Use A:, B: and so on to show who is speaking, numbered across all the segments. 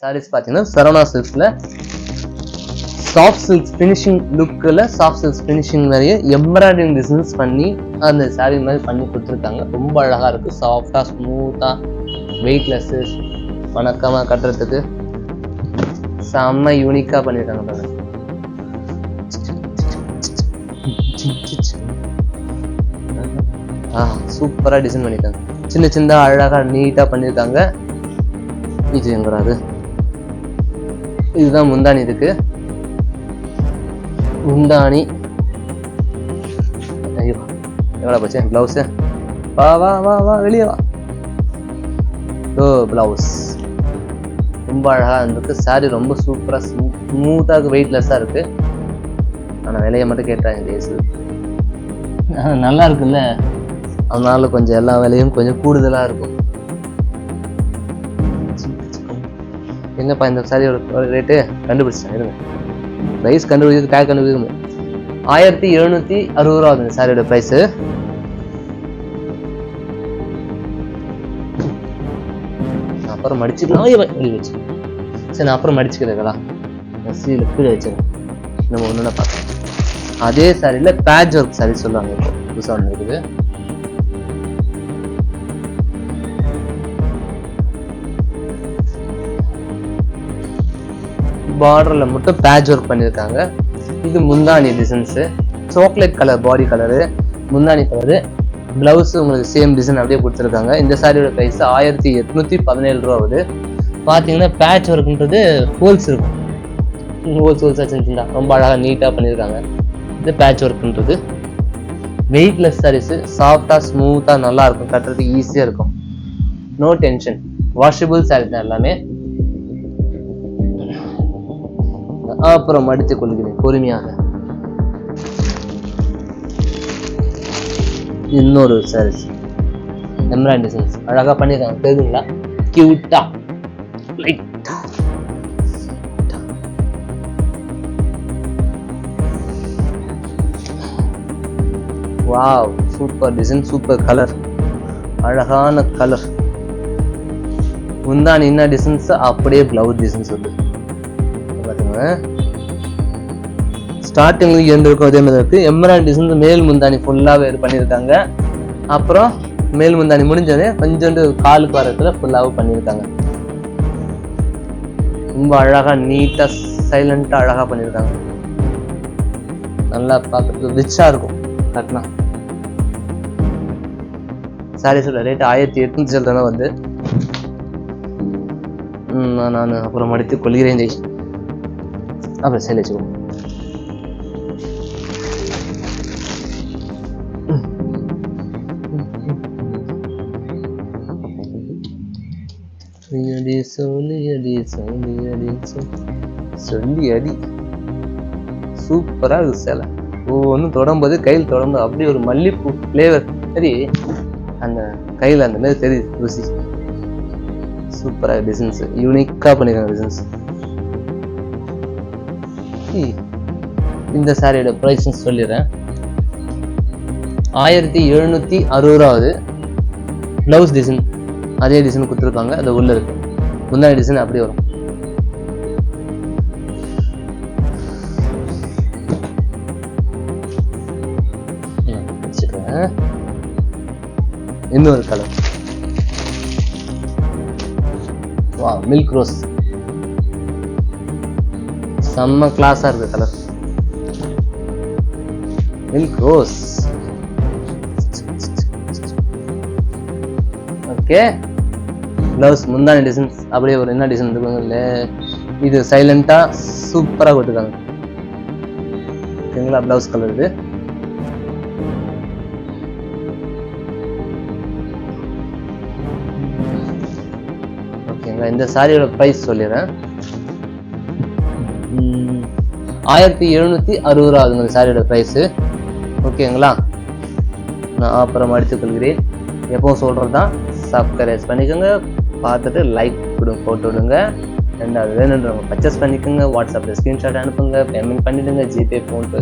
A: சாரீஸ் பார்த்தீங்கன்னா Saravana சில்க்ஸ்ல soft silks finishing லுக்கில் soft silks finishing மாதிரியே எம்ப்ராய்டரிங் டிசைன்ஸ் பண்ணி அந்த சாரீ மாதிரி பண்ணி கொடுத்துருக்காங்க. ரொம்ப அழகாக இருக்குது. சாஃப்டாக ஸ்மூத்தாக வெயிட்லெஸ்ஸு வணக்கமாக கட்டுறதுக்கு செம்ம யூனிக்காக பண்ணியிருக்காங்க பாருங்க. சூப்பராக டிசைன் பண்ணியிருக்காங்க. சின்ன சின்ன அழகாக நீட்டாக பண்ணியிருக்காங்க. இது எங்கிறாது, இதுதான் முந்தானி. இதுக்கு முந்தானி ஐயோ எவ்வளோ போச்சு. பிளவுஸு வா வா வா வா வெளியே வா. ஓ பிளவுஸ் ரொம்ப அழகாக இருந்திருக்கு. சாரி ரொம்ப சூப்பராக ஸ்மூத்தாக வெயிட்லெஸ்ஸாக இருக்குது. ஆனால் விலையை மட்டும் கேட்டாங்க டேஸு. நல்லா இருக்குல்ல, அதனால கொஞ்சம் எல்லா விலையும் கொஞ்சம் கூடுதலாக இருக்கும். எங்கப்பா இந்த சாரியோட ரேட்டு கண்டுபிடிச்சேன் இருங்க. ப்ரைஸ் கண்டுபிடிக்கிறது டேக் கண்டுபிடிக்க 1760 ரூபா ஆகுது இந்த சாரியோட ப்ரைஸு. அப்புறம் மடிச்சுக்கலாம் வச்சு சரி, நான் அப்புறம் மடிச்சுக்கிறேங்களா சீல கீழே வச்சுருக்கேன். நம்ம ஒன்று பார்க்கலாம். அதே சாரியில் பேட்ச் ஒர்க் சாரி சொல்லுவாங்க. இப்போ புதுசாக ஒன்று இருக்குது. பார்டர்ல மட்டும் பேட்ச் ஒர்க் பண்ணியிருக்காங்க. இது முந்தானி designs. Chocolate colour body colour, முந்தானி கலரு, பிளவுஸ் உங்களுக்கு சேம் டிசைன் அப்படியே கொடுத்துருக்காங்க. இந்த சாரியோட ப்ரைஸ் 1817 ரூபா ஆகுது. பார்த்தீங்கன்னா பேட்ச் ஒர்க்ன்றது ஹோல்ஸ் இருக்கும். ஹோல்ஸாக செஞ்சுருந்தா ரொம்ப அழகாக நீட்டாக பண்ணியிருக்காங்க. இது பேட்ச் ஒர்க்ன்றது வெயிட்லெஸ் சாரீஸு. சாஃப்டாக ஸ்மூத்தாக நல்லா இருக்கும், கட்டுறதுக்கு ஈஸியாக இருக்கும். நோ டென்ஷன், வாஷபிள் சாரீஸ் தான் எல்லாமே. அப்புறம் மடித்து கொள்கிறேன் பொறுமையாக. இன்னொரு சாரீஸ் எம்ப்ராய்டரி டிசைன்ஸ் அழகா பண்ணிருக்காங்க. தெரியுதுங்களா? கியூட்டா லைட்டா. Wow, super design, super colour, அழகான கலர். முந்தானி என்ன டிசைன்ஸ் அப்படியே பிளவுஸ் டிசைன்ஸ் வந்து ஸ்டார்டிங்ல எந்த இருக்கும் அதே மாதிரி இருக்கு. எம்ப்ராய்டரி டிசைன் மேல் முந்தானி ஃபுல்லாவே பண்ணியிருக்காங்க. அப்புறம் மேல் முந்தானி முடிஞ்சதே கொஞ்சோண்டு காலுக்கு வரத்துல ஃபுல்லாவும் பண்ணியிருக்காங்க. ரொம்ப அழகா நீட்டா சைலண்டா அழகா பண்ணியிருக்காங்க. நல்லா பார்க்கறதுக்கு ரிச்சா இருக்கும் கட்டினா. சாரீஸோட ரேட் 1800 சொல்றேன்னா வந்து நான் அப்புறம் மடித்து கொள்கிறேன். அப்புறம் சரி வச்சுக்கோ. சொல்லி அடி சூப்பரா இருக்கு சேலை. ஒவ்வொன்றும் தொடரும்போது கையில் தொடரும்போது அப்படி ஒரு மல்லிப்பூ ஃப்ளேவர் சரி அந்த கையில் அந்த மாதிரி தெரியுது ருசி. சூப்பராக டிசைன்ஸ் யூனிக்காக பண்ணிருக்காங்க டிசைன்ஸ். இந்த சாரியோட பிரைஸ் சொல்லிடுறேன். 1760 ரூபா ஆகுது. பிளவுஸ் டிசைன் அதே டிசைன் கொடுத்துருக்காங்க. அது உள்ள இருக்கு. முன்னாடி டிசைன் அப்படியே வரும். இன்னொரு கலர் வா, மில்க் ரோஸ். செம்ம கிளாஸா இருக்கு colour. Milk rose. Okay, blouse முந்தானி டிசைன்ஸ் அப்படியே ஒரு என்ன டிசைன் இருக்குங்கல்ல, இது சைலண்டா சூப்பரா கொடுத்துருக்காங்க. ஓகேங்களா? பிளவுஸ் கலர் இது. ஓகேங்களா? இந்த சாரியோட பிரைஸ் சொல்லிடுறேன். 1760 ரூபா ஆகுதுங்க இந்த சாரியோட ப்ரைஸ். ஓகேங்களா? நான் அப்புறம் அடித்துக் கொள்கிறேன். எப்போ சொல்கிறது தான், சப்ஸ்கிரைப் பண்ணிக்கோங்க, பார்த்துட்டு லைக் போட்டு விடுங்க. ரெண்டாவது வேணுன்றவங்க பர்ச்சேஸ் பண்ணிக்கோங்க. வாட்ஸ்அப்பில் ஸ்க்ரீன்ஷாட் அனுப்புங்க, பேமெண்ட் பண்ணிவிடுங்க. GPay, PhonePe,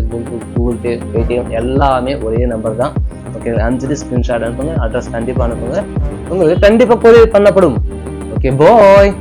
A: Google Pay, Paytm எல்லாமே ஒரே நம்பர் தான். ஓகே, அனுப்பிச்சிட்டு ஸ்க்ரீன்ஷாட் அனுப்புங்க. அட்ரஸ் கண்டிப்பாக அனுப்புங்க, உங்களுக்கு கண்டிப்பாக கொரியர் பண்ணப்படும். ஓகே, பாய்.